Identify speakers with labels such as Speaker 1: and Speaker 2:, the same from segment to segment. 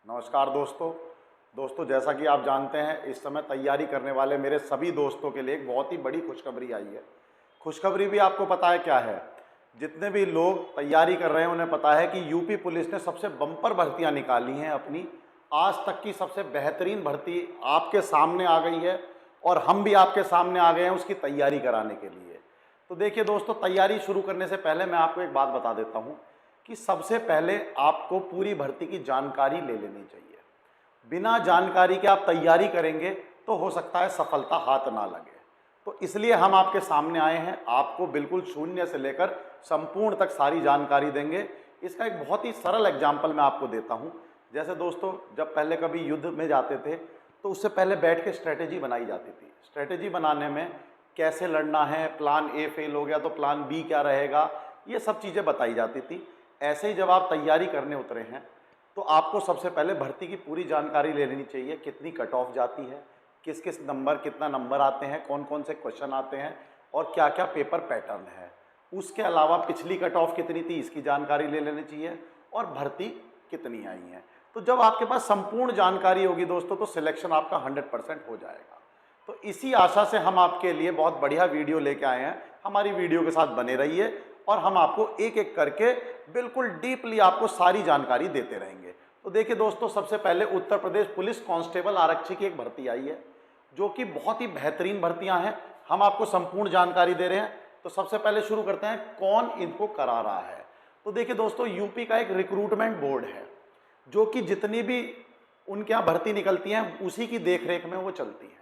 Speaker 1: नमस्कार दोस्तों जैसा कि आप जानते हैं इस समय तैयारी करने वाले मेरे सभी दोस्तों के लिए एक बहुत ही बड़ी खुशखबरी आई है। खुशखबरी भी आपको पता है क्या है? जितने भी लोग तैयारी कर रहे हैं उन्हें पता है कि यूपी पुलिस ने सबसे बम्पर भर्तियां निकाली हैं अपनी। आज तक की सबसे बेहतरीन भर्ती आपके सामने आ गई है और हम भी आपके सामने आ गए हैं उसकी तैयारी कराने के लिए। तो देखिए दोस्तों, तैयारी शुरू करने से पहले मैं आपको एक बात बता देता हूँ कि सबसे पहले आपको पूरी भर्ती की जानकारी ले लेनी चाहिए। बिना जानकारी के आप तैयारी करेंगे तो हो सकता है सफलता हाथ ना लगे। तो इसलिए हम आपके सामने आए हैं, आपको बिल्कुल शून्य से लेकर संपूर्ण तक सारी जानकारी देंगे। इसका एक बहुत ही सरल एग्जाम्पल मैं आपको देता हूं। जैसे दोस्तों, जब पहले कभी युद्ध में जाते थे तो उससे पहले बैठ के स्ट्रेटेजी बनाई जाती थी। स्ट्रेटेजी बनाने में कैसे लड़ना है, प्लान ए फेल हो गया तो प्लान बी क्या रहेगा, ये सब चीज़ें बताई जाती थी। ऐसे ही जब आप तैयारी करने उतरे हैं तो आपको सबसे पहले भर्ती की पूरी जानकारी ले लेनी चाहिए। कितनी कट ऑफ जाती है, किस किस नंबर कितना नंबर आते हैं, कौन कौन से क्वेश्चन आते हैं और क्या क्या पेपर पैटर्न है। उसके अलावा पिछली कट ऑफ कितनी थी इसकी जानकारी ले लेनी चाहिए और भर्ती कितनी आई है। तो जब आपके पास संपूर्ण जानकारी होगी दोस्तों तो सिलेक्शन आपका 100% हो जाएगा। तो इसी आशा से हम आपके लिए बहुत बढ़िया वीडियो लेके आए हैं। हमारी वीडियो के साथ बने रहिए और हम आपको एक एक करके बिल्कुल डीपली आपको सारी जानकारी देते रहेंगे। तो देखिए दोस्तों, सबसे पहले उत्तर प्रदेश पुलिस कांस्टेबल आरक्षी की एक भर्ती आई है जो कि बहुत ही बेहतरीन भर्तियां हैं। हम आपको संपूर्ण जानकारी दे रहे हैं। तो सबसे पहले शुरू करते हैं कौन इनको करा रहा है। तो देखिए दोस्तों, यूपी का एक रिक्रूटमेंट बोर्ड है जो कि जितनी भी उनके यहाँ भर्ती निकलती हैं उसी की देखरेख में वो चलती है।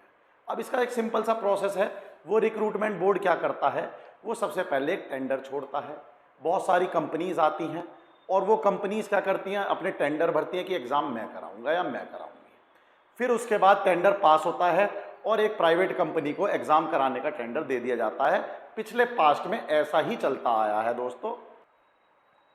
Speaker 1: अब इसका एक सिंपल सा प्रोसेस है। वो रिक्रूटमेंट बोर्ड क्या करता है, वो सबसे पहले एक टेंडर छोड़ता है। बहुत सारी कंपनीज आती हैं और वो कंपनीज क्या करती हैं, अपने टेंडर भरती हैं कि एग्ज़ाम मैं कराऊंगा या मैं कराऊंगी। फिर उसके बाद टेंडर पास होता है और एक प्राइवेट कंपनी को एग्ज़ाम कराने का टेंडर दे दिया जाता है। पिछले पास्ट में ऐसा ही चलता आया है दोस्तों।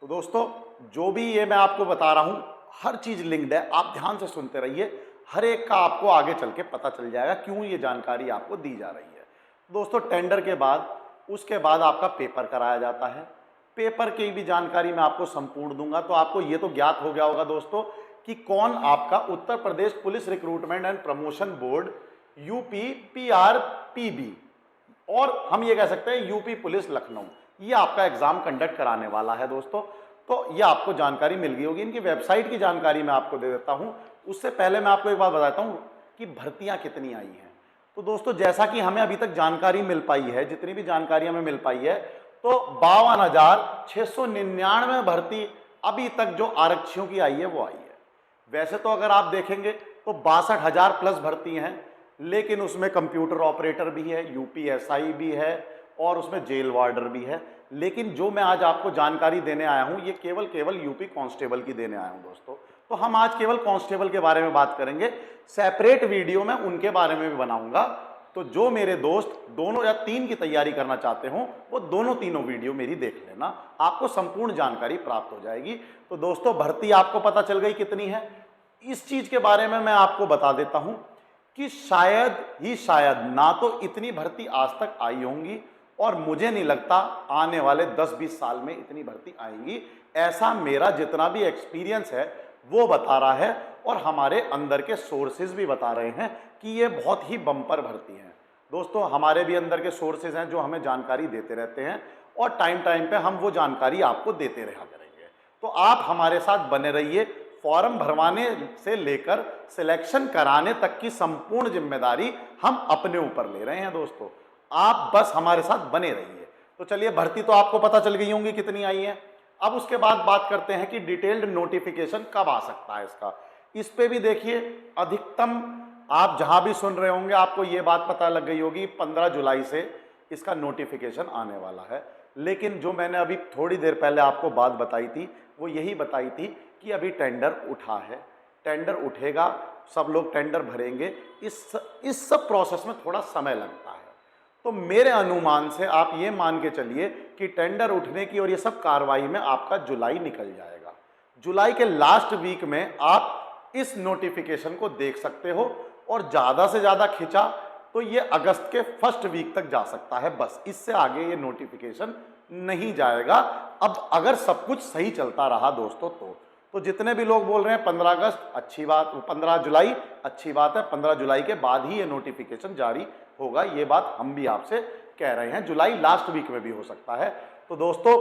Speaker 1: तो दोस्तों, जो भी ये मैं आपको बता रहा हूँ हर चीज़ लिंक्ड है, आप ध्यान से सुनते रहिए। हर एक का आपको आगे चल के पता चल जाएगा क्यों ये जानकारी आपको दी जा रही है। दोस्तों, टेंडर के बाद उसके बाद आपका पेपर कराया जाता है। पेपर की भी जानकारी मैं आपको संपूर्ण दूंगा। तो आपको ये तो ज्ञात हो गया होगा दोस्तों कि कौन आपका Uttar Pradesh police recruitment and promotion board UP PRPB, और हम ये कह सकते हैं यूपी पुलिस लखनऊ, ये आपका एग्जाम कंडक्ट कराने वाला है दोस्तों। तो ये आपको जानकारी मिल गई होगी। इनकी वेबसाइट की जानकारी मैं आपको दे देता हूँ। उससे पहले मैं आपको एक बात बताता हूँ कि भर्तियाँ कितनी आई हैं। तो दोस्तों, जैसा कि हमें अभी तक जानकारी मिल पाई है, जितनी भी जानकारी हमें मिल पाई है, तो 52,699 भर्ती अभी तक जो आरक्षियों की आई है वो आई है। वैसे तो अगर आप देखेंगे तो 62,000 प्लस भर्ती हैं, लेकिन उसमें कंप्यूटर ऑपरेटर भी है, UPSI भी है और उसमें जेल वार्डर भी है। लेकिन जो मैं आज आपको जानकारी देने आया हूं ये केवल यूपी कांस्टेबल की देने आया हूं दोस्तों। तो हम आज केवल कांस्टेबल के बारे में बात करेंगे। सेपरेट वीडियो मैं उनके बारे में भी बनाऊंगा। तो जो मेरे दोस्त 2 या 3 की तैयारी करना चाहते हो वो दोनों तीनों वीडियो मेरी देख लेना, आपको संपूर्ण जानकारी प्राप्त हो जाएगी। तो दोस्तों, भर्ती आपको पता चल गई कितनी है। इस चीज के बारे में मैं आपको बता देता हूं कि शायद ही शायद ना तो इतनी भर्ती आज तक आई होंगी और मुझे नहीं लगता आने वाले 10-20 साल में इतनी भर्ती आएंगी। ऐसा मेरा जितना भी एक्सपीरियंस है वो बता रहा है और हमारे अंदर के सोर्सेज भी बता रहे हैं कि ये बहुत ही बम्पर भर्ती है। दोस्तों, हमारे भी अंदर के सोर्सेज हैं जो हमें जानकारी देते रहते हैं और टाइम टाइम पे हम वो जानकारी आपको देते रहा करेंगे। तो आप हमारे साथ बने रहिए। फॉर्म भरवाने से लेकर सिलेक्शन कराने तक की संपूर्ण जिम्मेदारी हम अपने ऊपर ले रहे हैं दोस्तों। आप बस हमारे साथ बने रहिए। तो चलिए, भर्ती तो आपको पता चल गई होंगी कितनी आई है। अब उसके बाद बात करते हैं कि डिटेल्ड नोटिफिकेशन कब आ सकता है इसका। इस पे भी देखिए, अधिकतम आप जहां भी सुन रहे होंगे आपको ये बात पता लग गई होगी 15 जुलाई से इसका नोटिफिकेशन आने वाला है। लेकिन जो मैंने अभी थोड़ी देर पहले आपको बात बताई थी वो यही बताई थी कि अभी टेंडर उठा है, टेंडर उठेगा, सब लोग टेंडर भरेंगे। इस सब प्रोसेस में थोड़ा समय लगता है। तो मेरे अनुमान से आप ये मान के चलिए कि टेंडर उठने की और ये सब कार्रवाई में आपका जुलाई निकल जाएगा। जुलाई के लास्ट वीक में आप इस नोटिफिकेशन को देख सकते हो और ज़्यादा से ज़्यादा खिंचा तो ये अगस्त के फर्स्ट वीक तक जा सकता है। बस इससे आगे ये नोटिफिकेशन नहीं जाएगा। अब अगर सब कुछ सही चलता रहा दोस्तों तो जितने भी लोग बोल रहे हैं 15 अगस्त अच्छी बात, 15 जुलाई अच्छी बात है, 15 जुलाई के बाद ही ये नोटिफिकेशन जारी होगा, ये बात हम भी आपसे कह रहे हैं। जुलाई लास्ट वीक में भी हो सकता है। तो दोस्तों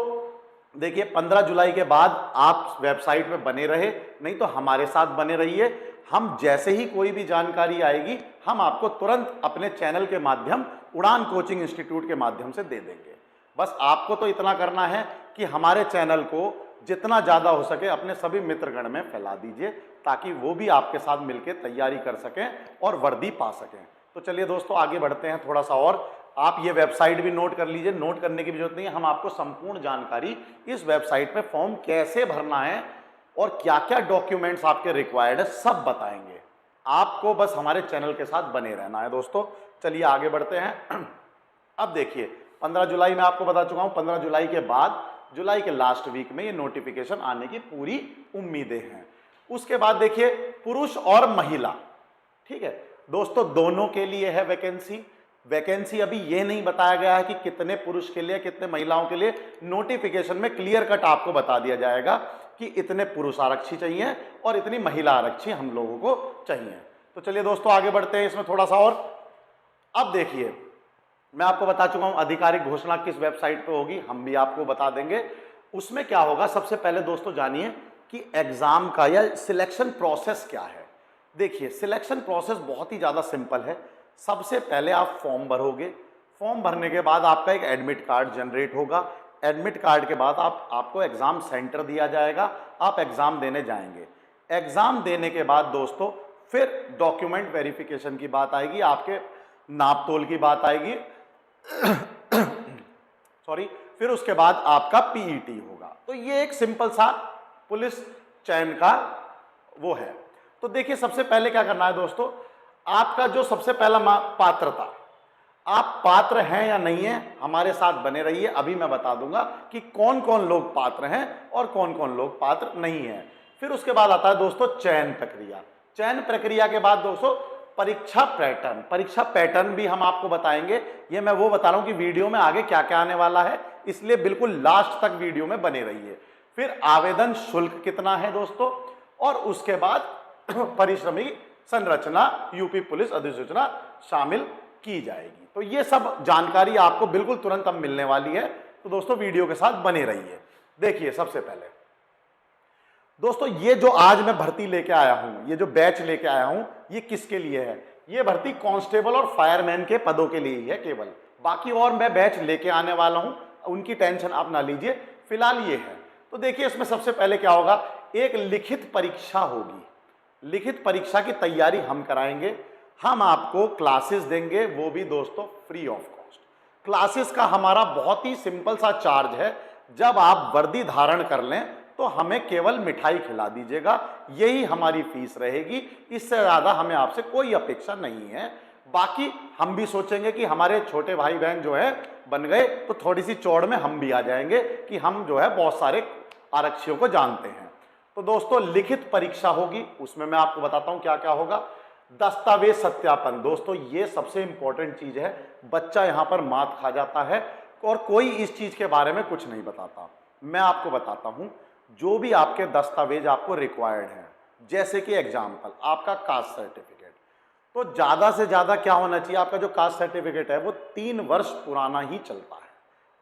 Speaker 1: देखिए 15 जुलाई के बाद आप वेबसाइट में बने रहे, नहीं तो हमारे साथ बने रहिए। हम जैसे ही कोई भी जानकारी आएगी हम आपको तुरंत अपने चैनल के माध्यम, उड़ान कोचिंग इंस्टीट्यूट के माध्यम से दे देंगे। बस आपको तो इतना करना है कि हमारे चैनल को जितना ज़्यादा हो सके अपने सभी मित्रगण में फैला दीजिए, ताकि वो भी आपके साथ मिलकर तैयारी कर सकें और वर्दी पा सकें। तो चलिए दोस्तों आगे बढ़ते हैं थोड़ा सा, और आप ये वेबसाइट भी नोट कर लीजिए। नोट करने की भी जरूरत नहीं है, हम आपको संपूर्ण जानकारी इस वेबसाइट पे फॉर्म कैसे भरना है और क्या क्या डॉक्यूमेंट्स आपके रिक्वायर्ड है सब बताएंगे। आपको बस हमारे चैनल के साथ बने रहना है दोस्तों। चलिए आगे बढ़ते हैं। अब देखिए 15 जुलाई में आपको बता चुका हूं, 15 जुलाई के बाद जुलाई के लास्ट वीक में ये नोटिफिकेशन आने की पूरी उम्मीदें हैं। उसके बाद देखिए पुरुष और महिला, ठीक है दोस्तों, दोनों के लिए है वैकेंसी। वैकेंसी अभी ये नहीं बताया गया है कि कितने पुरुष के लिए कितने महिलाओं के लिए। नोटिफिकेशन में क्लियर कट आपको बता दिया जाएगा कि इतने पुरुष आरक्षी चाहिए और इतनी महिला आरक्षी हम लोगों को चाहिए। तो चलिए दोस्तों आगे बढ़ते हैं इसमें थोड़ा सा और। अब देखिए मैं आपको बता चुका हूं आधिकारिक घोषणा किस वेबसाइट पे होगी, हम भी आपको बता देंगे। उसमें क्या होगा, सबसे पहले दोस्तों जानिए कि एग्जाम का या सिलेक्शन प्रोसेस क्या है। देखिए सिलेक्शन प्रोसेस बहुत ही ज़्यादा सिंपल है। सबसे पहले आप फॉर्म भरोगे, फॉर्म भरने के बाद आपका एक एडमिट कार्ड जनरेट होगा। एडमिट कार्ड के बाद आपको एग्ज़ाम सेंटर दिया जाएगा, आप एग्ज़ाम देने जाएंगे। एग्ज़ाम देने के बाद दोस्तों फिर डॉक्यूमेंट वेरिफिकेशन की बात आएगी, आपके नाप तोल की बात आएगी सॉरी, फिर उसके बाद आपका पीईटी होगा। तो ये एक सिंपल सा पुलिस चयन का वो है। तो देखिए सबसे पहले क्या करना है दोस्तों, आपका जो सबसे पहला पात्रता, आप पात्र हैं या नहीं हैं, हमारे साथ बने रहिए। अभी मैं बता दूंगा कि कौन कौन लोग पात्र हैं और कौन कौन लोग पात्र नहीं हैं। फिर उसके बाद आता है दोस्तों चयन प्रक्रिया। चयन प्रक्रिया के बाद दोस्तों परीक्षा पैटर्न, परीक्षा पैटर्न भी हम आपको बताएंगे। ये मैं वो बता रहा हूं कि वीडियो में आगे क्या क्या आने वाला है, इसलिए बिल्कुल लास्ट तक वीडियो में बने रहिए। फिर आवेदन शुल्क कितना है दोस्तों, और उसके बाद परिश्रमी संरचना, यूपी पुलिस अधिसूचना शामिल की जाएगी। तो ये सब जानकारी आपको बिल्कुल तुरंत अब मिलने वाली है। तो दोस्तों वीडियो के साथ बने रहिए। देखिए सबसे पहले दोस्तों ये जो आज मैं भर्ती लेके आया हूं, ये जो बैच लेके आया हूं, ये किसके लिए है? ये भर्ती कांस्टेबल और फायरमैन के पदों के लिए ही है केवल। बाकी और मैं बैच लेके आने वाला हूं, उनकी टेंशन आप ना लीजिए, फिलहाल ये है। तो देखिए इसमें सबसे पहले क्या होगा, एक लिखित परीक्षा होगी। लिखित परीक्षा की तैयारी हम कराएंगे, हम आपको क्लासेस देंगे, वो भी दोस्तों फ्री ऑफ कॉस्ट। क्लासेस का हमारा बहुत ही सिंपल सा चार्ज है, जब आप वर्दी धारण कर लें तो हमें केवल मिठाई खिला दीजिएगा, यही हमारी फीस रहेगी। इससे ज़्यादा हमें आपसे कोई अपेक्षा नहीं है। बाकी हम भी सोचेंगे कि हमारे छोटे भाई बहन जो है बन गए तो थोड़ी सी चौड़ में हम भी आ जाएंगे कि हम जो है बहुत सारे आरक्षियों को जानते हैं। तो दोस्तों लिखित परीक्षा होगी, उसमें मैं आपको बताता हूं क्या क्या होगा। दस्तावेज सत्यापन, दोस्तों ये सबसे इंपॉर्टेंट चीज है। बच्चा यहां पर मात खा जाता है और कोई इस चीज के बारे में कुछ नहीं बताता। मैं आपको बताता हूं, जो भी आपके दस्तावेज आपको रिक्वायर्ड हैं, जैसे कि एग्जाम्पल आपका कास्ट सर्टिफिकेट, तो ज्यादा से ज्यादा क्या होना चाहिए, आपका जो कास्ट सर्टिफिकेट है वो 3 वर्ष पुराना ही चलता है।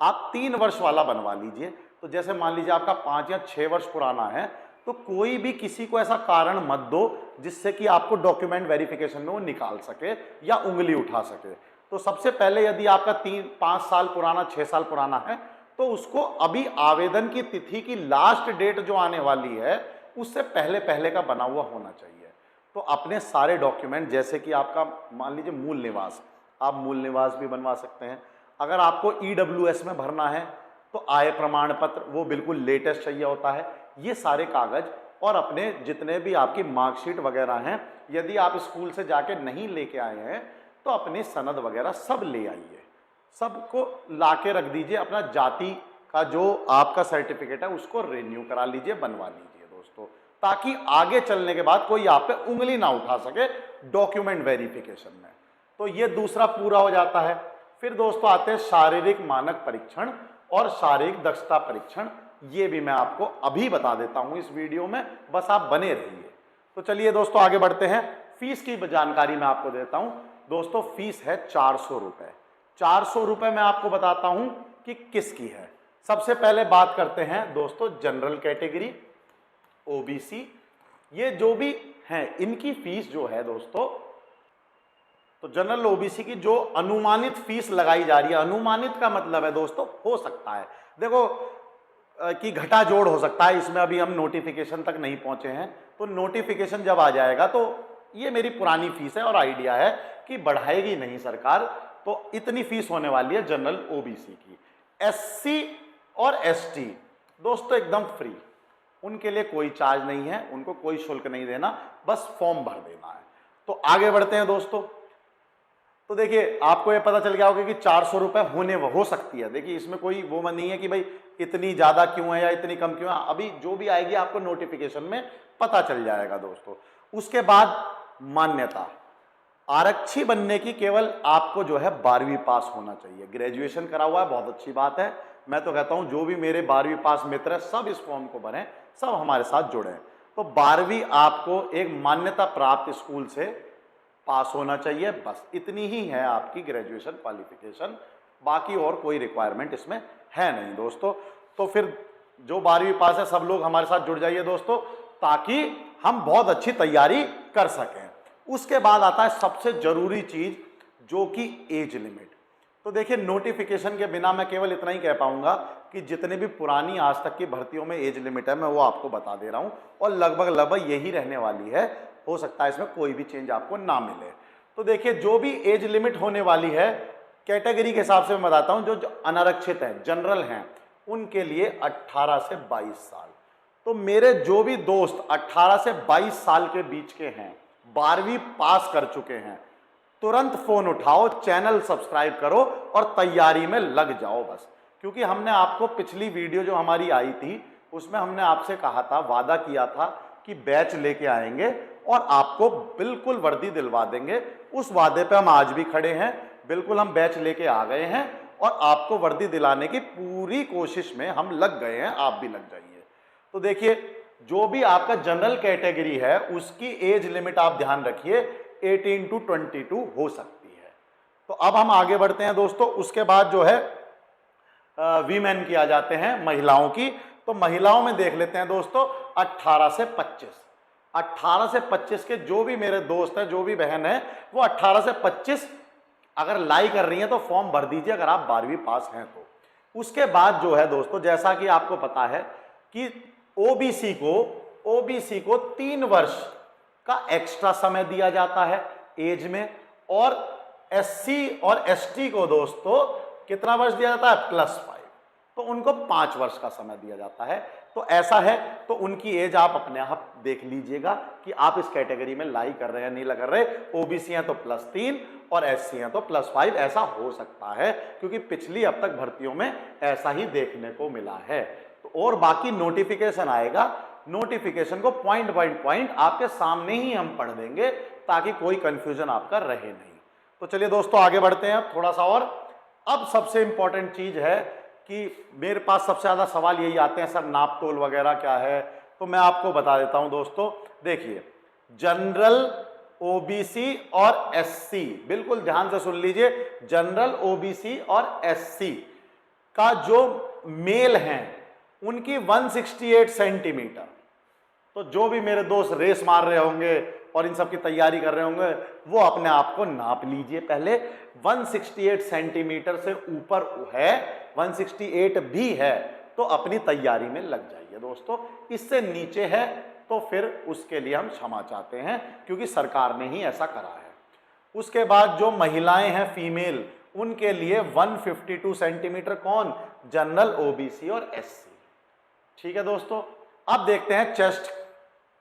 Speaker 1: आप 3 वर्ष वाला बनवा लीजिए। तो जैसे मान लीजिए आपका 5 या 6 वर्ष पुराना है, तो कोई भी किसी को ऐसा कारण मत दो जिससे कि आपको डॉक्यूमेंट वेरिफिकेशन में वो निकाल सके या उंगली उठा सके। तो सबसे पहले यदि आपका 3-5 साल पुराना, 6 साल पुराना है, तो उसको अभी आवेदन की तिथि की लास्ट डेट जो आने वाली है उससे पहले पहले का बना हुआ होना चाहिए। तो अपने सारे डॉक्यूमेंट, जैसे कि आपका मान लीजिए मूल निवास, आप मूल निवास भी बनवा सकते हैं। अगर आपको EWS में भरना है तो आय प्रमाण पत्र, वो बिल्कुल लेटेस्ट चाहिए होता है। ये सारे कागज और अपने जितने भी आपकी मार्कशीट वगैरह हैं, यदि आप स्कूल से जाके नहीं लेके आए हैं तो अपनी सनद वगैरह सब ले आइए, सबको ला के रख दीजिए। अपना जाति का जो आपका सर्टिफिकेट है उसको रिन्यू करा लीजिए, बनवा लीजिए दोस्तों, ताकि आगे चलने के बाद कोई आप पे उंगली ना उठा सके डॉक्यूमेंट वेरिफिकेशन में। तो ये दूसरा पूरा हो जाता है। फिर दोस्तों आते हैं शारीरिक मानक परीक्षण और शारीरिक दक्षता परीक्षण। ये भी मैं आपको अभी बता देता हूं इस वीडियो में, बस आप बने रहिए। तो चलिए दोस्तों आगे बढ़ते हैं। फीस की जानकारी मैं आपको देता हूं। दोस्तों फीस है 400 रुपए। 400 रुपए मैं आपको बताता हूं कि किसकी है। सबसे पहले बात करते हैं दोस्तों जनरल कैटेगरी, ओबीसी, ये जो भी हैं इनकी फीस जो है दोस्तों, तो जनरल ओबीसी की जो अनुमानित फीस लगाई जा रही है, अनुमानित का मतलब है दोस्तों हो सकता है, देखो कि घटा जोड़ हो सकता है, इसमें अभी हम नोटिफिकेशन तक नहीं पहुंचे हैं, तो नोटिफिकेशन जब आ जाएगा तो ये मेरी पुरानी फीस है और आइडिया है कि बढ़ाएगी नहीं सरकार, तो इतनी फीस होने वाली है जनरल ओबीसी की। एससी और एसटी दोस्तों एकदम फ्री, उनके लिए कोई चार्ज नहीं है, उनको कोई शुल्क नहीं देना, बस फॉर्म भर देना है। तो आगे बढ़ते हैं दोस्तों। तो देखिए आपको ये पता चल गया होगा कि 400 रुपए होने हो सकती है। देखिए इसमें कोई वो नहीं है कि भाई इतनी ज्यादा क्यों है या इतनी कम क्यों है, अभी जो भी आएगी आपको नोटिफिकेशन में पता चल जाएगा दोस्तों। उसके बाद मान्यता, आरक्षी बनने की केवल आपको जो है 12वीं पास होना चाहिए, ग्रेजुएशन करा हुआ है बहुत अच्छी बात है। मैं तो कहता हूं जो भी मेरे 12वीं पास मित्र है सब इस फॉर्म को भरें, सब हमारे साथ जुड़े। तो 12वीं आपको एक मान्यता प्राप्त स्कूल से पास होना चाहिए, बस इतनी ही है आपकी ग्रेजुएशन क्वालिफिकेशन, बाकी और कोई रिक्वायरमेंट इसमें है नहीं दोस्तों। तो फिर जो 12वीं पास है सब लोग हमारे साथ जुड़ जाइए दोस्तों, ताकि हम बहुत अच्छी तैयारी कर सकें। उसके बाद आता है सबसे जरूरी चीज जो कि एज लिमिट। तो देखिए नोटिफिकेशन के बिना मैं केवल इतना ही कह पाऊंगा कि जितने भी पुरानी आज तक की भर्तियों में एज लिमिट है मैं वो आपको बता दे रहा हूं, और लगभग यही रहने वाली है, हो सकता है इसमें कोई भी चेंज आपको ना मिले। तो देखिए जो भी एज लिमिट होने वाली है कैटेगरी के हिसाब से मैं बताता हूं, जो अनारक्षित हैं जनरल हैं उनके लिए 18 से 22 साल। तो मेरे जो भी दोस्त 18 से 22 साल के बीच के हैं, 12वीं पास कर चुके हैं, तुरंत फोन उठाओ, चैनल सब्सक्राइब करो और तैयारी में लग जाओ बस। क्योंकि हमने आपको पिछली वीडियो जो हमारी आई थी उसमें हमने आपसे कहा था, वादा किया था कि बैच लेके आएंगे और आपको बिल्कुल वर्दी दिलवा देंगे। उस वादे पे हम आज भी खड़े हैं, बिल्कुल हम बैच लेके आ गए हैं और आपको वर्दी दिलाने की पूरी कोशिश में हम लग गए हैं, आप भी लग जाइए। तो देखिए जो भी आपका जनरल कैटेगरी है उसकी एज लिमिट आप ध्यान रखिए 18 to 22 हो सकती है। तो अब हम आगे बढ़ते हैं दोस्तों। उसके बाद जो है वीमेन की आ जाते हैं, महिलाओं की। तो महिलाओं में देख लेते हैं दोस्तों 18 से 25। 18 से 25 के जो भी मेरे दोस्त हैं, जो भी बहन है, वो 18 से 25 अगर लाई कर रही हैं तो फॉर्म भर दीजिए अगर आप 12वीं पास हैं तो। उसके बाद जो है दोस्तों, जैसा कि आपको पता है कि ओबीसी को 3 वर्ष का एक्स्ट्रा समय दिया जाता है एज में, और एससी और एसटी को दोस्तों कितना वर्ष दिया जाता है, +5, तो उनको 5 वर्ष का समय दिया जाता है। तो ऐसा है तो उनकी एज आप अपने आप देख लीजिएगा कि आप इस कैटेगरी में लाई कर रहे हैं नहीं लग रहे। ओबीसी हैं तो +3 और एससी हैं तो +5, ऐसा हो सकता है क्योंकि पिछली अब तक भर्तियों में ऐसा ही देखने को मिला है। तो और बाकी नोटिफिकेशन आएगा, नोटिफिकेशन को पॉइंट बाय पॉइंट आपके सामने ही हम पढ़ देंगे ताकि कोई कंफ्यूजन आपका रहे नहीं। तो चलिए दोस्तों आगे बढ़ते हैं अब थोड़ा सा और। अब सबसे इंपॉर्टेंट चीज है कि मेरे पास सबसे ज्यादा सवाल यही आते हैं, सर नाप तोल वगैरह क्या है, तो मैं आपको बता देता हूं दोस्तों। देखिए जनरल ओबीसी और एससी, बिल्कुल ध्यान से सुन लीजिए, जनरल ओबीसी और एससी का जो मेल हैं उनकी 168 सेंटीमीटर। तो जो भी मेरे दोस्त रेस मार रहे होंगे और इन सब की तैयारी कर रहे होंगे वो अपने आप को नाप लीजिए पहले। 168 सेंटीमीटर से ऊपर है, 168 भी है तो अपनी तैयारी में लग जाइए दोस्तों। इससे नीचे है तो फिर उसके लिए हम क्षमा चाहते हैं क्योंकि सरकार ने ही ऐसा करा है। उसके बाद जो महिलाएं हैं फीमेल, उनके लिए 152 सेंटीमीटर, कौन, जनरल ओबीसी और एससी। ठीक है दोस्तों, अब देखते हैं चेस्ट,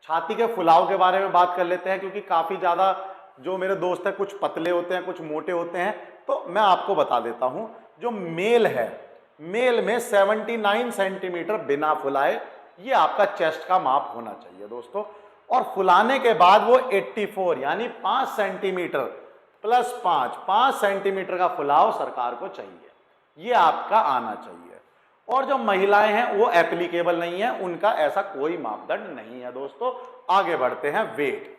Speaker 1: छाती के फुलाव के बारे में बात कर लेते हैं क्योंकि काफी ज्यादा जो मेरे दोस्त हैं कुछ पतले होते हैं कुछ मोटे होते हैं, तो मैं आपको बता देता हूं। जो मेल है, मेल में 79 सेंटीमीटर बिना फुलाए ये आपका चेस्ट का माप होना चाहिए दोस्तों, और फुलाने के बाद वो 84 यानी 5 सेंटीमीटर +5 सेंटीमीटर का फुलाव सरकार को चाहिए, ये आपका आना चाहिए। और जो महिलाएं हैं वो एप्लीकेबल नहीं है, उनका ऐसा कोई मापदंड नहीं है दोस्तों। आगे बढ़ते हैं वेट।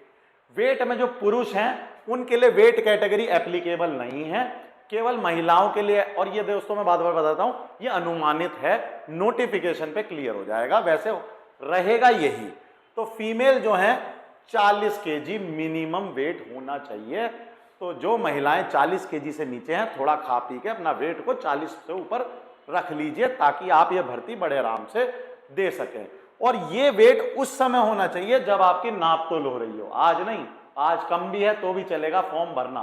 Speaker 1: वेट में जो पुरुष हैं उनके लिए वेट कैटेगरी एप्लीकेबल नहीं है, केवल महिलाओं के लिए। और ये दोस्तों मैं बार बार बताता हूं, ये अनुमानित है, नोटिफिकेशन पे क्लियर हो जाएगा, वैसे रहेगा यही। तो फीमेल जो है 40 केजी मिनिमम वेट होना चाहिए। तो जो महिलाएं 40 केजी से नीचे हैं, थोड़ा खा पी के अपना वेट को 40 से ऊपर रख लीजिए, ताकि आप ये भर्ती बड़े आराम से दे सकें। और ये वेट उस समय होना चाहिए जब आपकी नाप तोल हो रही हो, आज नहीं। आज कम भी है तो भी चलेगा, फॉर्म भरना,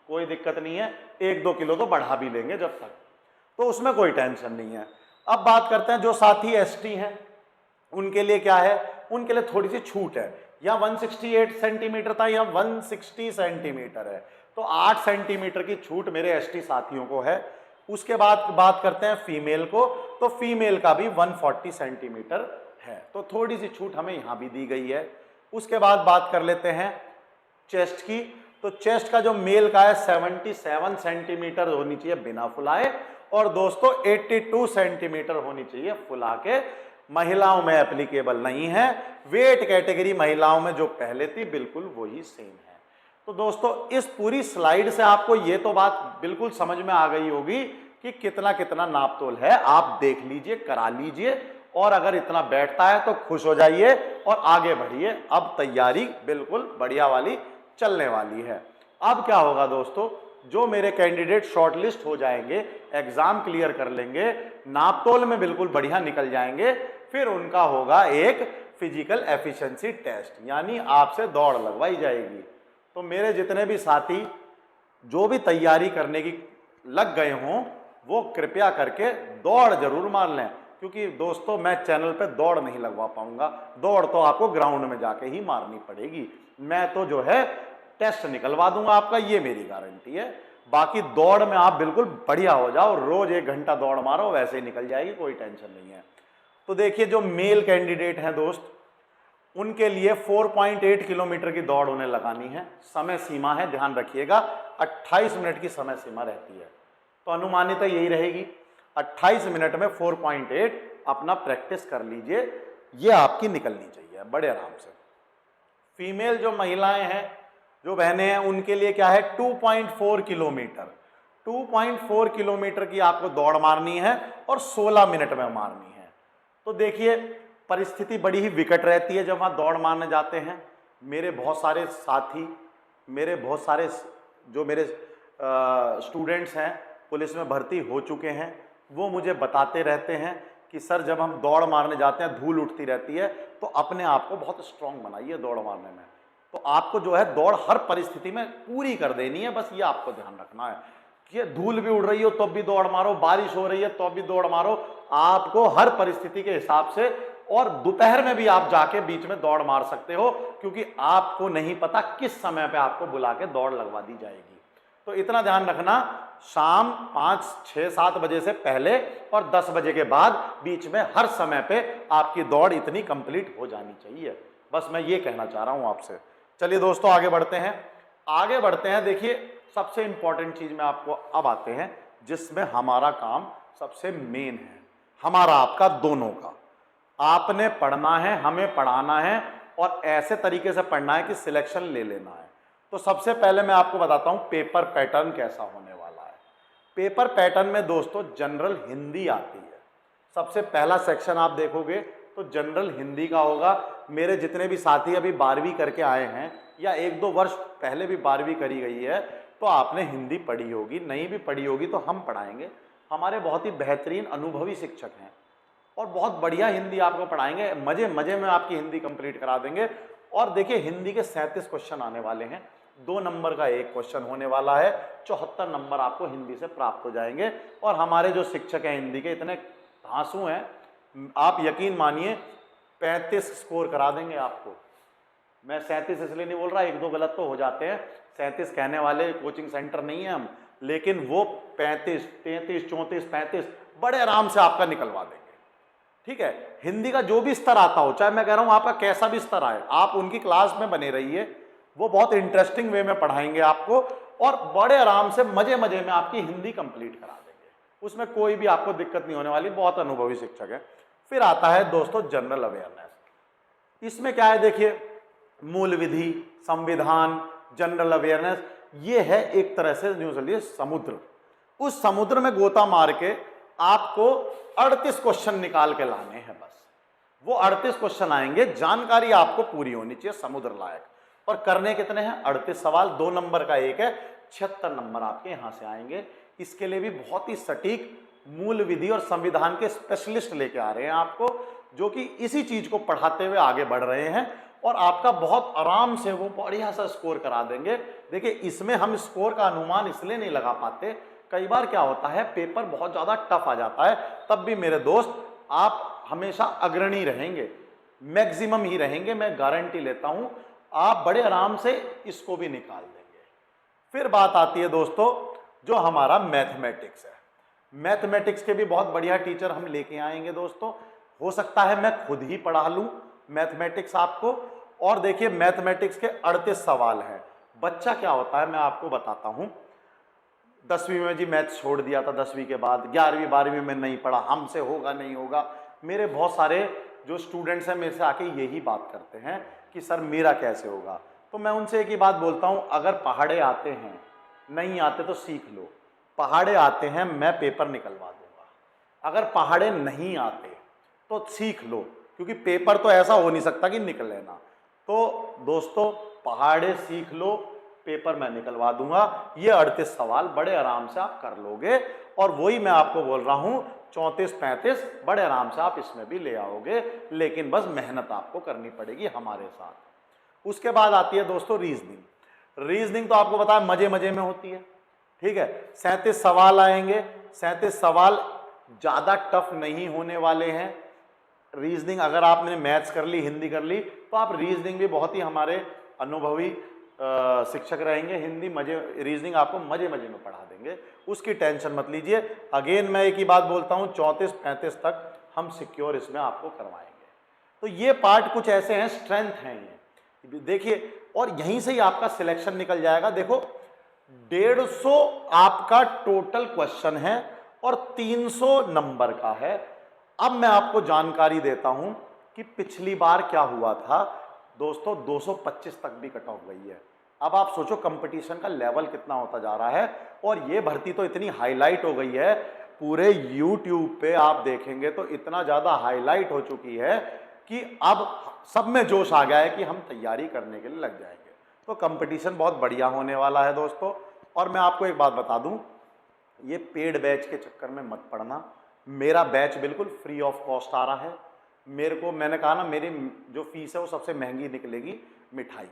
Speaker 1: कोई दिक्कत नहीं है, 1-2 किलो तो बढ़ा भी लेंगे जब तक, तो उसमें कोई टेंशन नहीं है। अब बात करते हैं जो साथी एसटी हैं, उनके लिए क्या है, उनके लिए थोड़ी सी छूट है। यहाँ 168 सेंटीमीटर था, यहाँ 160 सेंटीमीटर है, तो 8 सेंटीमीटर की छूट मेरे एसटी साथियों को है। उसके बाद बात करते हैं फीमेल को, तो फीमेल का भी 140 सेंटीमीटर है, तो थोड़ी सी छूट हमें यहाँ भी दी गई है। उसके बाद बात कर लेते हैं चेस्ट की, तो चेस्ट का जो मेल का है 77 सेंटीमीटर होनी चाहिए बिना फुलाए, और दोस्तों 82 सेंटीमीटर होनी चाहिए फुला के। महिलाओं में एप्लीकेबल नहीं है। वेट कैटेगरी महिलाओं में जो पहले थी बिल्कुल वही सेम है। तो दोस्तों इस पूरी स्लाइड से आपको ये तो बात बिल्कुल समझ में आ गई होगी कि कितना कितना नापतोल है। आप देख लीजिए, करा लीजिए, और अगर इतना बैठता है तो खुश हो जाइए और आगे बढ़िए। अब तैयारी बिल्कुल बढ़िया वाली चलने वाली है। अब क्या होगा दोस्तों, जो मेरे कैंडिडेट शॉर्टलिस्ट हो जाएंगे, एग्जाम क्लियर कर लेंगे, नापतोल में बिल्कुल बढ़िया निकल जाएंगे, फिर उनका होगा एक फिजिकल एफिशिएंसी टेस्ट, यानी आपसे दौड़ लगवाई जाएगी। तो मेरे जितने भी साथी जो भी तैयारी करने की लग गए हों, वो कृपया करके दौड़ जरूर मार लें, क्योंकि दोस्तों मैं चैनल पे दौड़ नहीं लगवा पाऊंगा। दौड़ तो आपको ग्राउंड में जाके ही मारनी पड़ेगी। मैं तो जो है टेस्ट निकलवा दूंगा आपका, ये मेरी गारंटी है। बाकी दौड़ में आप बिल्कुल बढ़िया हो जाओ, रोज 1 घंटा दौड़ मारो, वैसे ही निकल जाएगी, कोई टेंशन नहीं है। तो देखिए जो मेल कैंडिडेट हैं दोस्त, उनके लिए 4.8 किलोमीटर की दौड़ उन्हें लगानी है। समय सीमा है, ध्यान रखिएगा, 28 मिनट की समय सीमा रहती है। तो अनुमानित यही रहेगी, 28 मिनट में 4.8 अपना प्रैक्टिस कर लीजिए, ये आपकी निकलनी चाहिए बड़े आराम से। फीमेल जो महिलाएं हैं, जो बहनें हैं, उनके लिए क्या है, 2.4 किलोमीटर 2.4 किलोमीटर की आपको दौड़ मारनी है और 16 मिनट में मारनी है। तो देखिए परिस्थिति बड़ी ही विकट रहती है जब वहाँ दौड़ मारने जाते हैं। मेरे बहुत सारे साथी, मेरे बहुत सारे जो मेरे स्टूडेंट्स हैं, पुलिस में भर्ती हो चुके हैं, वो मुझे बताते रहते हैं कि सर जब हम दौड़ मारने जाते हैं धूल उठती रहती है, तो अपने आप को बहुत स्ट्रांग बनाइए दौड़ मारने में। तो आपको जो है दौड़ हर परिस्थिति में पूरी कर देनी है, बस ये आपको ध्यान रखना है कि धूल भी उड़ रही हो तब भी दौड़ मारो, बारिश हो रही है तो भी दौड़ मारो। आपको हर परिस्थिति के हिसाब से, और दोपहर में भी आप जाके बीच में दौड़ मार सकते हो, क्योंकि आपको नहीं पता किस समय पे आपको बुला के दौड़ लगवा दी जाएगी। तो इतना ध्यान रखना, शाम 5, 6, 7 बजे से पहले और 10 बजे के बाद बीच में हर समय पे आपकी दौड़ इतनी कंप्लीट हो जानी चाहिए। बस मैं ये कहना चाह रहा हूं आपसे। चलिए दोस्तों आगे बढ़ते हैं। देखिए सबसे इंपॉर्टेंट चीज में आपको अब आते हैं, जिसमें हमारा काम सबसे मेन है, हमारा आपका दोनों का। आपने पढ़ना है, हमें पढ़ाना है, और ऐसे तरीके से पढ़ना है कि सिलेक्शन ले लेना है। तो सबसे पहले मैं आपको बताता हूं पेपर पैटर्न कैसा होने वाला है। पेपर पैटर्न में दोस्तों जनरल हिंदी आती है। सबसे पहला सेक्शन आप देखोगे तो जनरल हिंदी का होगा। मेरे जितने भी साथी अभी 12वीं करके आए हैं, या 1-2 वर्ष पहले भी 12वीं करी गई है, तो आपने हिंदी पढ़ी होगी, नहीं भी पढ़ी होगी तो हम पढ़ाएंगे। हमारे बहुत ही बेहतरीन अनुभवी शिक्षक हैं और बहुत बढ़िया हिंदी आपको पढ़ाएंगे, मजे मजे में आपकी हिंदी कंप्लीट करा देंगे। और देखिए हिंदी के 37 क्वेश्चन आने वाले हैं, 2 नंबर का एक क्वेश्चन होने वाला है, 74 नंबर आपको हिंदी से प्राप्त हो जाएंगे। और हमारे जो शिक्षक हैं हिंदी के इतने धांसू हैं, आप यकीन मानिए 35 स्कोर करा देंगे आपको। मैं 37 इसलिए नहीं बोल रहा, 1-2 गलत तो हो जाते हैं, 37 कहने वाले कोचिंग सेंटर नहीं है हम, लेकिन वो 35, 33, 34, 35 बड़े आराम से आपका निकलवा देंगे। ठीक है, हिंदी का जो भी स्तर आता हो, चाहे मैं कह रहा हूं आपका कैसा भी स्तर आए, आप उनकी क्लास में बने रहिए, वो बहुत इंटरेस्टिंग वे में पढ़ाएंगे आपको, और बड़े आराम से मजे मजे में आपकी हिंदी कंप्लीट करा देंगे। उसमें कोई भी आपको दिक्कत नहीं होने वाली, बहुत अनुभवी शिक्षक है। फिर आता है दोस्तों जनरल अवेयरनेस। इसमें क्या है देखिए, मूल विधि, संविधान, जनरल अवेयरनेस, ये है एक तरह से यूं चलिए समुद्र। उस समुद्र में गोता मार के आपको 38 क्वेश्चन निकाल के लाने हैं बस। वो 38 क्वेश्चन आएंगे, जानकारी आपको पूरी होनी चाहिए समुद्र लायक। और करने कितने हैं? 38 सवाल, 2 नंबर का एक है, 76 नंबर आपके यहां से आएंगे। इसके लिए भी बहुत ही सटीक मूल विधि और संविधान के स्पेशलिस्ट लेके आ रहे हैं आपको, जो कि इसी चीज को पढ़ाते हुए आगे बढ़ रहे हैं और आपका बहुत आराम से वो बढ़िया सा स्कोर करा देंगे। देखिए इसमें हम स्कोर का अनुमान इसलिए नहीं लगा पाते, कई बार क्या होता है पेपर बहुत ज्यादा टफ आ जाता है, तब भी मेरे दोस्त आप हमेशा अग्रणी रहेंगे, मैक्सिमम ही रहेंगे, मैं गारंटी लेता हूं। आप बड़े आराम से इसको भी निकाल देंगे। फिर बात आती है दोस्तों जो हमारा मैथमेटिक्स है। मैथमेटिक्स के भी बहुत बढ़िया टीचर हम लेके आएंगे दोस्तों। हो सकता है मैं खुद ही पढ़ा लूं मैथमेटिक्स आपको। और देखिए मैथमेटिक्स के 38 सवाल हैं। बच्चा क्या होता है मैं आपको बताता हूं, 10वीं में जी मैथ्स छोड़ दिया था, 10वीं के बाद 11वीं 12वीं में नहीं पढ़ा, हमसे होगा नहीं होगा। मेरे बहुत सारे जो स्टूडेंट्स हैं मेरे से आके यही बात करते हैं कि सर मेरा कैसे होगा। तो मैं उनसे एक ही बात बोलता हूं, अगर पहाड़े आते हैं, नहीं आते तो सीख लो। पहाड़े आते हैं मैं पेपर निकलवा दूंगा, अगर पहाड़े नहीं आते तो सीख लो, क्योंकि पेपर तो ऐसा हो नहीं सकता कि निकल लेना। तो दोस्तों पहाड़े सीख लो, पेपर मैं निकलवा दूंगा। ये 38 सवाल बड़े आराम से आप कर लोगे। और वही मैं आपको बोल रहा हूं 34-35 बड़े आराम से आप इसमें भी ले आओगे, लेकिन बस मेहनत आपको करनी पड़ेगी हमारे साथ। उसके बाद आती है दोस्तों रीजनिंग। रीजनिंग तो आपको पता है मजे मजे में होती है, ठीक है। 37 सवाल आएंगे, 37 सवाल ज्यादा टफ नहीं होने वाले हैं। रीजनिंग अगर आपने मैथ्स कर ली, हिंदी कर ली, तो आप रीजनिंग भी बहुत ही हमारे अनुभवी शिक्षक रहेंगे। हिंदी रीजनिंग आपको मजे मजे में पढ़ा देंगे, उसकी टेंशन मत लीजिए। अगेन मैं एक ही बात बोलता हूं, 34-35 तक हम सिक्योर इसमें आपको करवाएंगे। तो ये पार्ट कुछ ऐसे हैं, स्ट्रेंथ हैं ये, देखिए। और यहीं से ही आपका सिलेक्शन निकल जाएगा। देखो 150 आपका टोटल क्वेश्चन है और 300 नंबर का है। अब मैं आपको जानकारी देता हूं कि पिछली बार क्या हुआ था दोस्तों, 225 तक भी कट ऑफ गई है। अब आप सोचो कंपटीशन का लेवल कितना होता जा रहा है। और ये भर्ती तो इतनी हाईलाइट हो गई है, पूरे यूट्यूब पे आप देखेंगे तो इतना ज्यादा हाईलाइट हो चुकी है कि अब सब में जोश आ गया है कि हम तैयारी करने के लिए लग जाएंगे। तो कंपटीशन बहुत बढ़िया होने वाला है दोस्तों। और मैं आपको एक बात बता दूं, ये पेड बैच के चक्कर में मत पड़ना। मेरा बैच बिल्कुल फ्री ऑफ कॉस्ट आ रहा है। मेरे को, मैंने कहा ना, मेरी जो फीस है वो सबसे महंगी निकलेगी, मिठाई।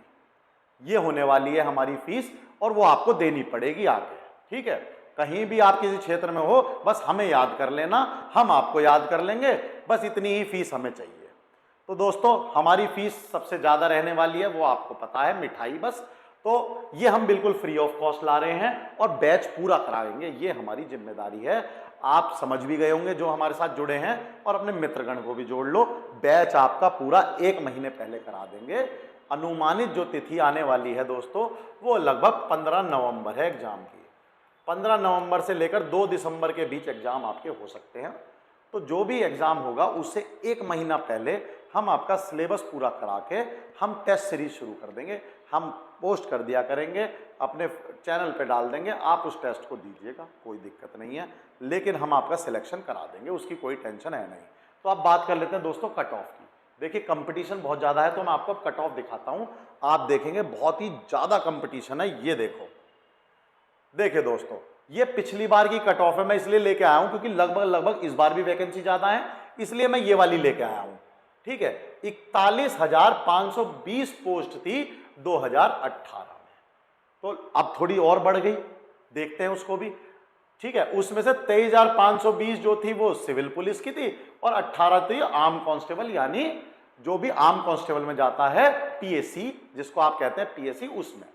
Speaker 1: ये होने वाली है हमारी फीस और वो आपको देनी पड़ेगी आगे, ठीक है। कहीं भी आप किसी क्षेत्र में हो, बस हमें याद कर लेना, हम आपको याद कर लेंगे, बस इतनी ही फीस हमें चाहिए। तो दोस्तों हमारी फीस सबसे ज्यादा रहने वाली है, वो आपको पता है, मिठाई बस। तो ये हम बिल्कुल फ्री ऑफ कॉस्ट ला रहे हैं और बैच पूरा कराएंगे, ये हमारी जिम्मेदारी है। आप समझ भी गए होंगे जो हमारे साथ जुड़े हैं, और अपने मित्रगण को भी जोड़ लो। बैच आपका पूरा 1 महीने पहले करा देंगे। अनुमानित जो तिथि आने वाली है दोस्तों, वो लगभग 15 नवंबर है एग्जाम की। 15 नवंबर से लेकर 2 दिसंबर के बीच एग्जाम आपके हो सकते हैं। तो जो भी एग्जाम होगा उससे 1 महीना पहले हम आपका सिलेबस पूरा करा के हम टेस्ट सीरीज शुरू कर देंगे। हम पोस्ट कर दिया करेंगे, अपने चैनल पे डाल देंगे, आप उस टेस्ट को दीजिएगा, कोई दिक्कत नहीं है। लेकिन हम आपका सिलेक्शन करा देंगे, उसकी कोई टेंशन है नहीं। तो आप बात कर लेते हैं दोस्तों कट ऑफ की। देखिए कंपटीशन बहुत ज़्यादा है, तो मैं आपको कट ऑफ दिखाता हूँ। आप देखेंगे बहुत ही ज़्यादा कंपटीशन है। ये देखो, देखिए दोस्तों, ये पिछली बार की कट ऑफ है। मैं इसलिए लेके आया हूँ क्योंकि लगभग इस बार भी वैकेंसी ज़्यादा है, इसलिए मैं ये वाली लेके आया हूँ, ठीक है। 41,520 पोस्ट थी 2018 में, तो अब थोड़ी और बढ़ गई, देखते हैं उसको भी, ठीक है। उसमें से 23,520 जो थी वो सिविल पुलिस की थी और 18 थी आर्म कांस्टेबल, यानी जो भी आर्म कांस्टेबल में जाता है, पीएससी जिसको आप कहते हैं, पीएससी उसमें।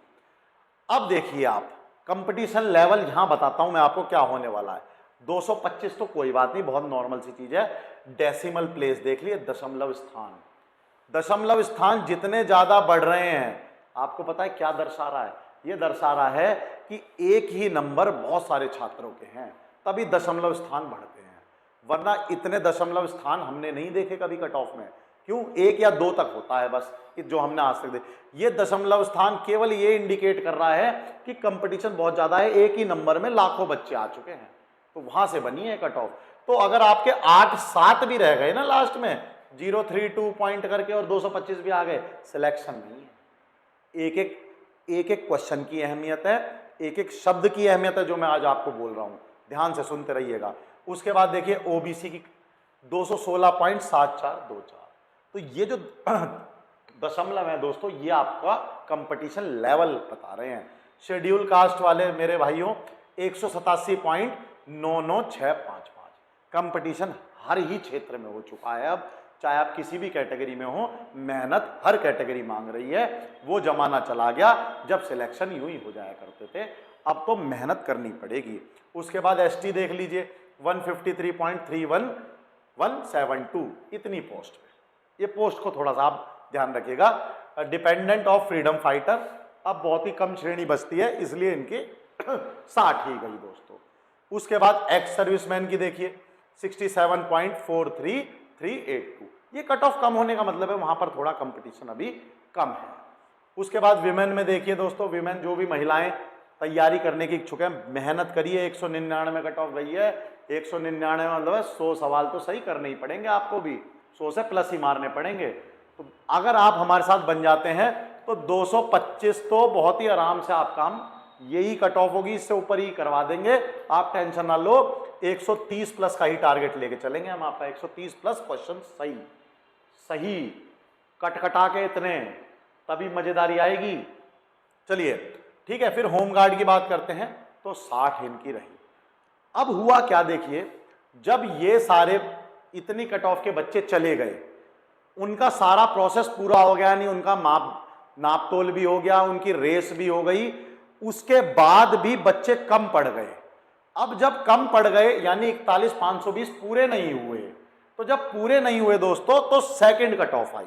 Speaker 1: अब देखिए आप कंपटीशन लेवल यहां बताता हूं मैं आपको क्या होने वाला है। 225 तो कोई बात नहीं, बहुत नॉर्मल सी चीज है। डेसिमल प्लेस देख लिए, दशमलव स्थान। दशमलव स्थान जितने ज्यादा बढ़ रहे हैं, आपको पता है क्या दर्शा रहा है? ये दर्शा रहा है कि एक ही नंबर बहुत सारे छात्रों के हैं। तभी दशमलव स्थान बढ़ते हैं, वरना इतने दशमलव स्थान हमने नहीं देखे कभी कट ऑफ में। क्यों? 1 या 2 तक होता है बस, जो हमने आज तक देखे। ये दशमलव स्थान केवल ये इंडिकेट कर रहा है कि कंपटीशन बहुत ज्यादा है, एक ही नंबर में लाखों बच्चे आ चुके हैं, तो वहां से बनी है कट ऑफ। तो अगर आपके 8-7 भी रह गए ना लास्ट में, 032 पॉइंट करके और 225 भी आ गए, सिलेक्शन नहीं है। एक एक क्वेश्चन की अहमियत है, एक एक शब्द की अहमियत है, जो मैं आज आपको बोल रहा हूं, ध्यान से सुनते रहिएगा। उसके बाद देखिए ओबीसी की 216.7424। तो ये जो दशमलव है दोस्तों, ये आपका कंपटीशन लेवल बता रहे हैं। शेड्यूल कास्ट वाले मेरे भाइयों 187.99655। कंपटीशन हर ही क्षेत्र में हो चुका है अब, चाहे आप किसी भी कैटेगरी में हो, मेहनत हर कैटेगरी मांग रही है। वो जमाना चला गया जब सिलेक्शन यूं ही हो जाया करते थे, अब तो मेहनत करनी पड़ेगी। उसके बाद एसटी देख लीजिए 153.31172, इतनी पोस्ट है। ये पोस्ट को थोड़ा सा आप ध्यान रखिएगा। डिपेंडेंट ऑफ फ्रीडम फाइटर, अब बहुत ही कम श्रेणी बचती है, इसलिए इनके 60 ही गई दोस्तों। उसके बाद एक्स सर्विसमैन की देखिए 67.43382। ये कट ऑफ कम होने का मतलब है वहां पर थोड़ा कंपटीशन अभी कम है। उसके बाद विमेन में देखिए दोस्तों, विमेन जो भी महिलाएं तैयारी करने की इच्छुक है, मेहनत करिए। 199 कट ऑफ गई है। 199 मतलब 100 सवाल तो सही करने ही पड़ेंगे आपको भी, 100 से प्लस ही मारने पड़ेंगे। तो अगर आप हमारे साथ बन जाते हैं तो 225 तो बहुत ही आराम से आप काम, यही कट ऑफ होगी, इससे ऊपर ही करवा देंगे, आप टेंशन ना लो। 130 प्लस का ही टारगेट लेके चलेंगे हम आपका, 130 प्लस क्वेश्चन सही सही कटकटा के इतने, तभी मजेदारी आएगी। चलिए ठीक है, फिर होमगार्ड की बात करते हैं तो 60 इनकी रही। अब हुआ क्या देखिए, जब ये सारे इतनी कट ऑफ के बच्चे चले गए, उनका सारा प्रोसेस पूरा हो गया, नहीं उनका नापतोल भी हो गया, उनकी रेस भी हो गई, उसके बाद भी बच्चे कम पड़ गए। अब जब कम पड़ गए यानी 41,520 पूरे नहीं हुए, तो जब पूरे नहीं हुए दोस्तों तो सेकंड कट ऑफ आई।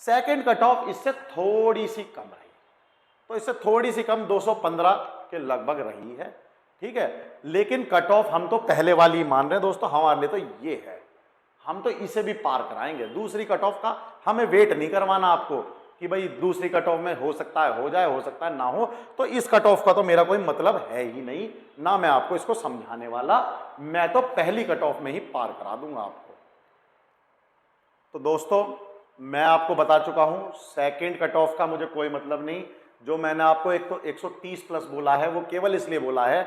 Speaker 1: सेकंड कट ऑफ इससे थोड़ी सी कम रही, तो इससे थोड़ी सी कम 215 के लगभग रही है, ठीक है। लेकिन कट ऑफ हम तो पहले वाली ही मान रहे हैं दोस्तों, हमारे लिए तो ये है, हम तो इसे भी पार कराएंगे। दूसरी कट ऑफ का हमें वेट नहीं करवाना आपको कि भाई दूसरी कट ऑफ में हो सकता है हो जाए, हो सकता है ना हो, तो इस कट ऑफ का तो मेरा कोई मतलब है ही नहीं, ना मैं आपको इसको समझाने वाला। मैं तो पहली कट ऑफ में ही पार करा दूंगा आपको। तो दोस्तों मैं आपको बता चुका हूं, सेकंड कट ऑफ का मुझे कोई मतलब नहीं। जो मैंने आपको एक तो 130 प्लस बोला है, वो केवल इसलिए बोला है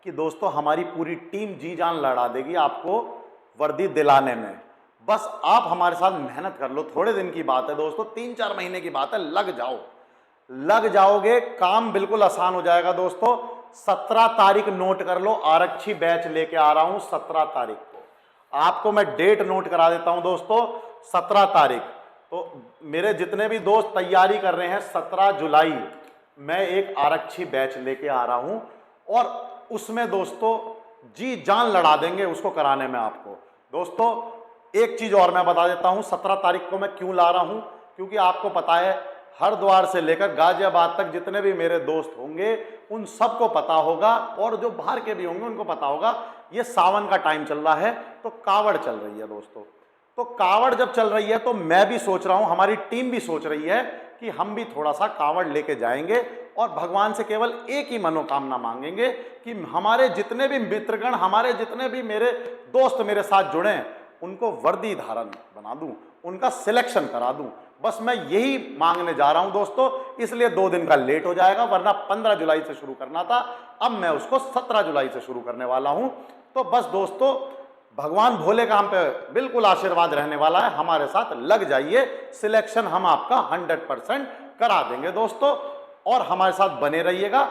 Speaker 1: कि दोस्तों हमारी पूरी टीम जी जान लड़ा देगी आपको वर्दी दिलाने में। बस आप हमारे साथ मेहनत कर लो, थोड़े दिन की बात है दोस्तों, 3-4 महीने की बात है, लग जाओ, लग जाओगे, काम बिल्कुल आसान हो जाएगा दोस्तों। 17 तारीख नोट कर लो, आरक्षी बैच लेके आ रहा हूं 17 तारीख को। आपको मैं डेट नोट करा देता हूं दोस्तों, 17 तारीख। तो मेरे जितने भी दोस्त तैयारी कर रहे हैं, 17 जुलाई मैं एक आरक्षी बैच लेके आ रहा हूं, और उसमें दोस्तों जी जान लड़ा देंगे उसको कराने में आपको। दोस्तों एक चीज और मैं बता देता हूं, 17 तारीख को मैं क्यों ला रहा हूं, क्योंकि आपको पता है हरिद्वार से लेकर गाजियाबाद तक जितने भी मेरे दोस्त होंगे उन सबको पता होगा, और जो बाहर के भी होंगे उनको पता होगा, ये सावन का टाइम चल रहा है तो कावड़ चल रही है दोस्तों। तो कावड़ जब चल रही है तो मैं भी सोच रहा हूं, हमारी टीम भी सोच रही है कि हम भी थोड़ा सा कावड़ लेके जाएंगे, और भगवान से केवल एक ही मनोकामना मांगेंगे कि हमारे जितने भी मित्रगण, हमारे जितने भी मेरे दोस्त मेरे साथ जुड़े हैं, उनको वर्दी धारण बना दूं, उनका सिलेक्शन करा दूं। बस मैं यही मांगने जा रहा हूं दोस्तों, इसलिए 2 दिन का लेट हो जाएगा, वरना 15 जुलाई से शुरू करना था, अब मैं उसको 17 जुलाई से शुरू करने वाला हूं। तो बस दोस्तों भगवान भोले का हम पे बिल्कुल आशीर्वाद रहने वाला है, हमारे साथ लग जाइए, सिलेक्शन हम आपका 100% करा देंगे दोस्तों, और हमारे साथ बने रहिएगा।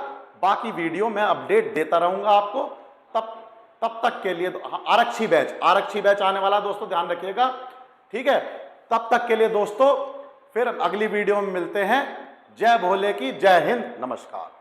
Speaker 1: बाकी वीडियो मैं अपडेट देता रहूंगा आपको। तब तक के लिए आरक्षी बैच आने वाला दोस्तों, ध्यान रखिएगा, ठीक है। तब तक के लिए दोस्तों फिर अगली वीडियो में मिलते हैं। जय भोले की जय हिंद, नमस्कार।